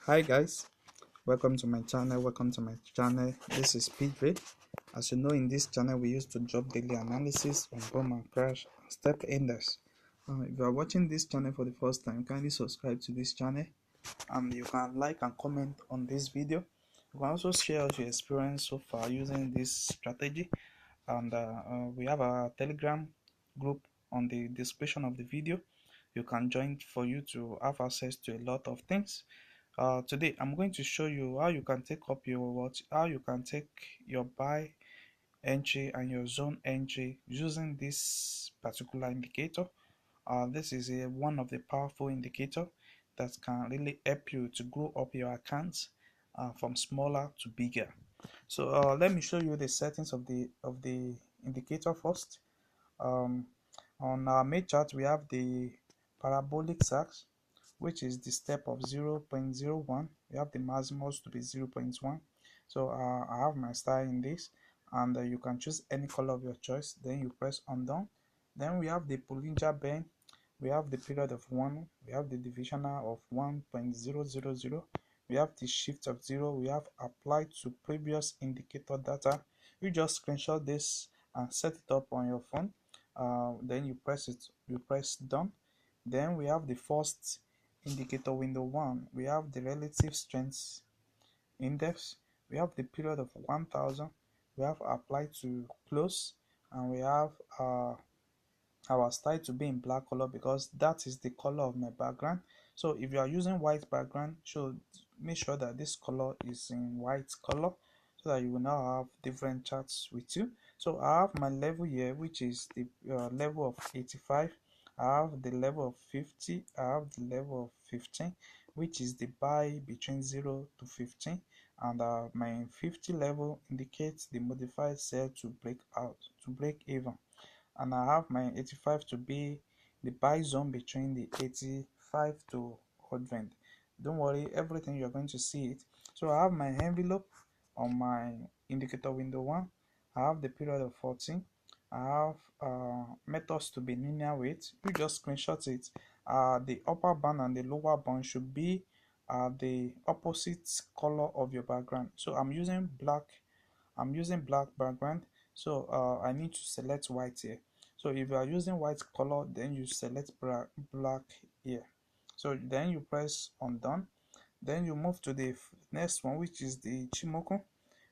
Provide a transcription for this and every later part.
Hi guys, welcome to my channel. This is PJ. As you know, in this channel we used to drop daily analysis on boom and crash and step index. If you are watching this channel for the first time, kindly subscribe to this channel and you can like and comment on this video. You can also share your experience so far using this strategy, and we have a Telegram group on the description of the video. You can join for you to have access to a lot of things. Today I'm going to show you how you can take up how you can take your buy entry and your zone entry using this particular indicator. This is one of the powerful indicator that can really help you to grow up your accounts from smaller to bigger. So let me show you the settings of the indicator first. um, on our main chart we have the parabolic sax, which is the step of 0.01. We have the maximums to be 0.1. So I have my style in this, and you can choose any color of your choice. Then you press undo. Then we have the Bollinger Band. We have the period of 1. We have the divisional of 1.000. We have the shift of 0. We have applied to previous indicator data. You just screenshot this and set it up on your phone. Then you press done. Then we have the first indicator window 1. We have the relative strength index. We have the period of 1000. We have applied to close, and we have our style to be in black color because that is the color of my background. So if you are using white background, make sure that this color is in white color so that you will now have different charts with you. So I have my level here, which is the level of 85. I have the level of 50. I have the level of 15, which is the buy between 0 to 15, and my 50 level indicates the modified sell to break even, and I have my 85 to be the buy zone between the 85 to 100. Don't worry, everything you're going to see it. So I have my envelope on my indicator window 1. I have the period of 14. I have methods to be linear weight. You just screenshot it. The upper band and the lower band should be the opposite color of your background. So I'm using black background, so I need to select white here. So if you are using white color, then you select black here. So then you press on done. Then you move to the next one, which is the Chimoku.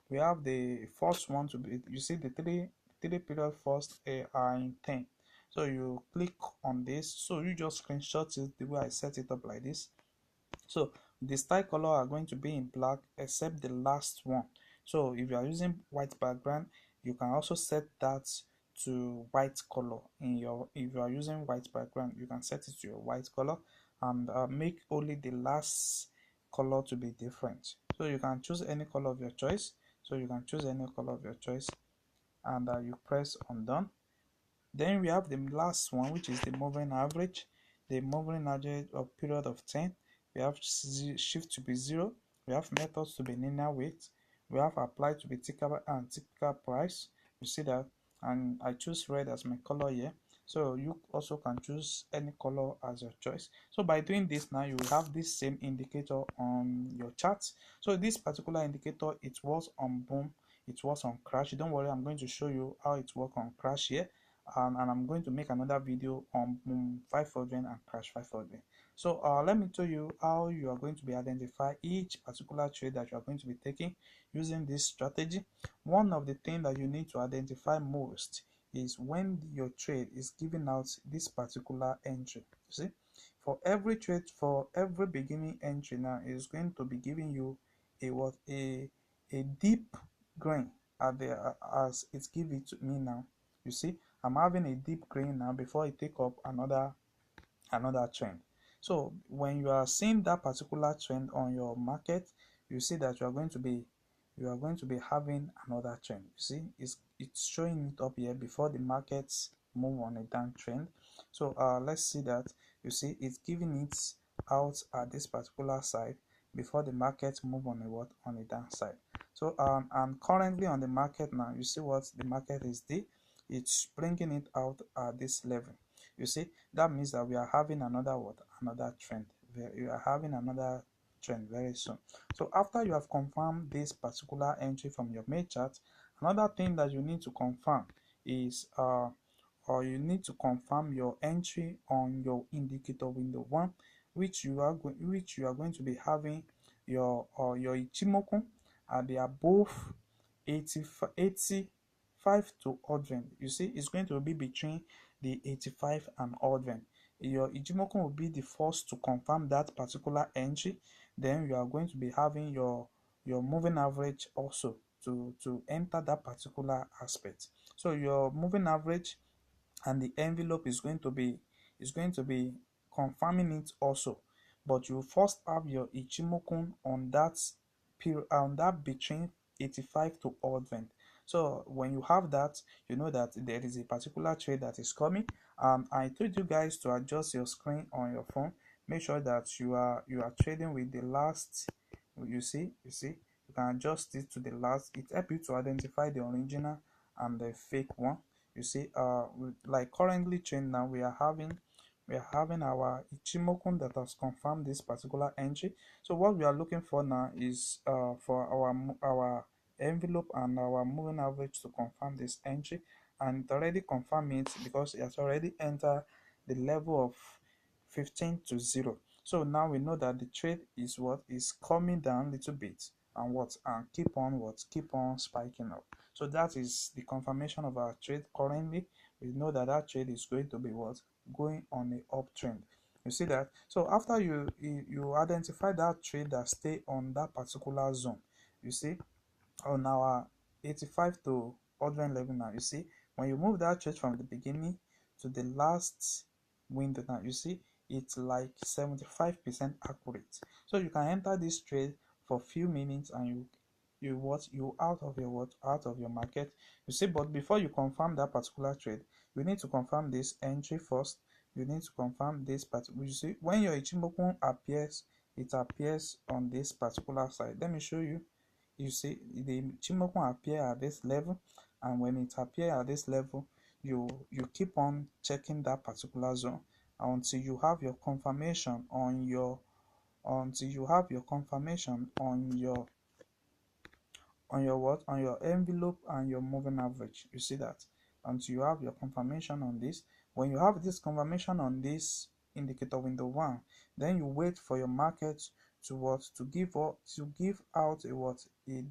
We have the first one to be, you see the three period first are in 10. So you click on this. So you just screenshot it the way I set it up like this. So the style color are going to be in black except the last one. So if you are using white background, you can also set that to white color in your, if you are using white background, you can set it to your white color and make only the last color to be different. So you can choose any color of your choice. And you press on done. Then we have the last one, which is the moving average. The moving average of period of 10. We have shift to be 0. We have methods to be linear weight. We have applied to be typical and typical price. You see that, and I choose red as my color here. So you also can choose any color as your choice. So by doing this now, you will have this same indicator on your chart. So this particular indicator, it was on boom, it was on crash. Don't worry, I'm going to show you how it works on crash here. And I'm going to make another video on boom 500 and crash 500. So let me tell you how you are going to be identify each particular trade that you are going to be taking using this strategy. One of the things that you need to identify most is when your trade is giving out this particular entry. You see, for every trade, for every beginning entry now, is going to be giving you a deep green at the as it's giving to me now. You see, I'm having a deep green now before I take up another trend. So when you are seeing that particular trend on your market, you see that you are going to be having another trend. You see, it's showing it up here before the markets move on a downtrend. So let's see that. You see, it's giving it out at this particular side before the market move on a downside. So I'm currently on the market now. You see what the market is doing? It's bringing it out at this level. You see, that means that we are having another trend. We are having another uptrend very soon. So after you have confirmed this particular entry from your main chart, another thing that you need to confirm is or you need to confirm your entry on your indicator window one, which you are going to be having your Ichimoku at the above 85 to 100. You see, it's going to be between the 85 and 100. Your Ichimoku will be the first to confirm that particular entry. Then you are going to be having your moving average also to enter that particular aspect. So your moving average and the envelope is going to be confirming it also, but you first have your Ichimoku on that period, on that between 85 to 100. So when you have that, you know that there is a particular trade that is coming. I told you guys to adjust your screen on your phone. Make sure that you are trading with the last. You see you can adjust it to the last. It helps you to identify the original and the fake one. You see, like currently chain now, we are having our Ichimoku that has confirmed this particular entry. So what we are looking for now is for our envelope and our moving average to confirm this entry, and it already confirmed it because it has already entered the level of 15 to 0. So now we know that the trade is what is coming down a little bit, and keep on spiking up. So that is the confirmation of our trade currently. We know that that trade is going to be what going on a uptrend. You see that? So after you identify that trade that stay on that particular zone, you see, on our 85 to 100 level now, you see, when you move that trade from the beginning to the last window now, you see it's like 75% accurate. So you can enter this trade for a few minutes and you out of your market. You see, but before you confirm that particular trade, you need to confirm this entry first. You need to confirm this part. You see, when your Ichimoku appears, it appears on this particular side. Let me show you. You see, the Ichimoku appear at this level, and when it appear at this level, you keep on checking that particular zone until you have your confirmation on your on your envelope and your moving average. You see that until you have your confirmation on this. When you have this confirmation on this indicator window one, then you wait for your market to give out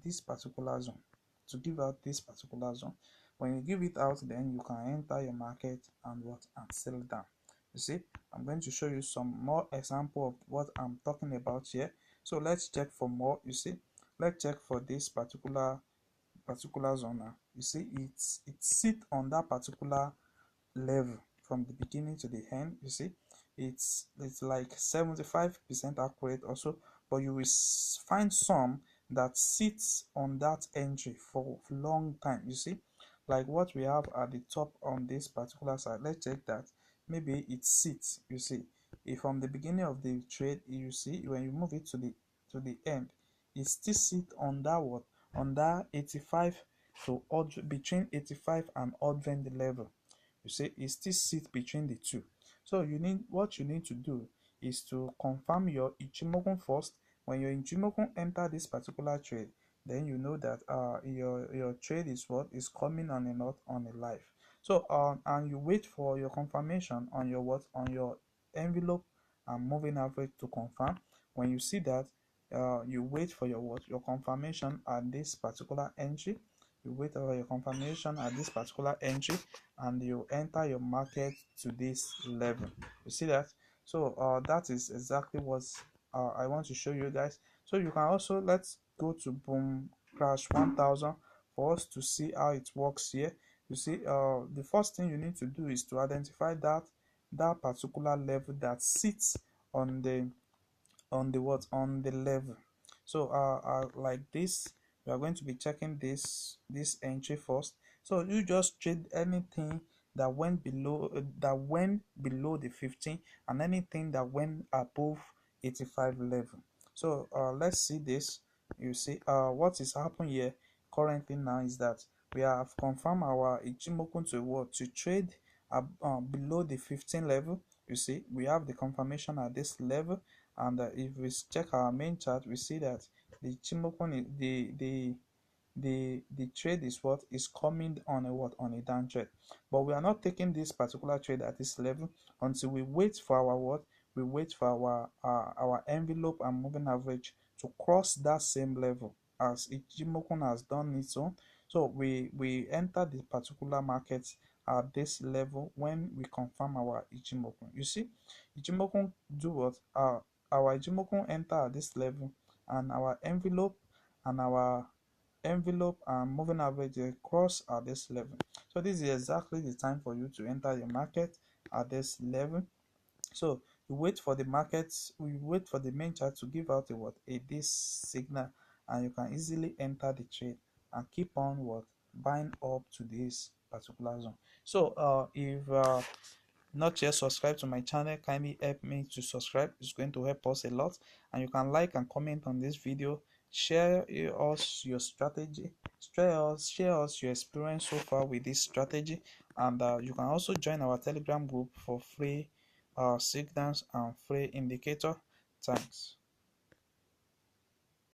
this particular zone, when you give it out, then you can enter your market and sell down. You see, I'm going to show you some more example of what I'm talking about here. So let's check for more. You see, let's check for this particular zone now. You see, it sit on that particular level from the beginning to the end. You see, it's like 75% accurate also, but you will find some that sits on that entry for long time. You see, like what we have at the top on this particular side. Let's check that. Maybe it sits. You see, if from the beginning of the trade, you see, when you move it to the end, it still sit on that on that 85 to odd, between 85 and 100 level. You see, it still sits between the two. So what you need to do is to confirm your Ichimoku first. When your Ichimoku enter this particular trade, then you know that your trade is coming on a not on a live. So and you wait for your confirmation on your envelope and moving average to confirm. When you see that, you wait for your confirmation at this particular entry. You wait for your confirmation at this particular entry, and you enter your market to this level. You see that? So that is exactly what I want to show you guys. So you can also, let's go to boom crash 1000 for us to see how it works here. You see, the first thing you need to do is to identify that particular level that sits on the level. So like this, we are going to be checking this entry first. So you just trade anything that went below the 15, and anything that went above 85 level. So let's see this. You see, what is happening here currently now is that we have confirmed our Ichimoku to trade below the 15 level. You see, we have the confirmation at this level, And if we check our main chart, we see that the Chimokun the trade is what is coming on a what, on a downtrend. But we are not taking this particular trade at this level until we wait for our what, we wait for our envelope and moving average to cross that same level as Ichimoku has done its own. So we enter the particular market at this level when we confirm our Ichimoku. You see, Ichimoku do what, our Ichimoku enter at this level, and our envelope and moving average cross at this level. So this is exactly the time for you to enter the market at this level. So you wait for the markets, we wait for the main chart to give out a what, a this signal, and you can easily enter the trade and keep on what, buying up to this particular zone. So if not yet subscribed to my channel, kindly help me to subscribe. It's going to help us a lot. And you can like and comment on this video. Share us your strategy, share us your experience so far with this strategy. And you can also join our Telegram group for free signals and free indicator. Thanks.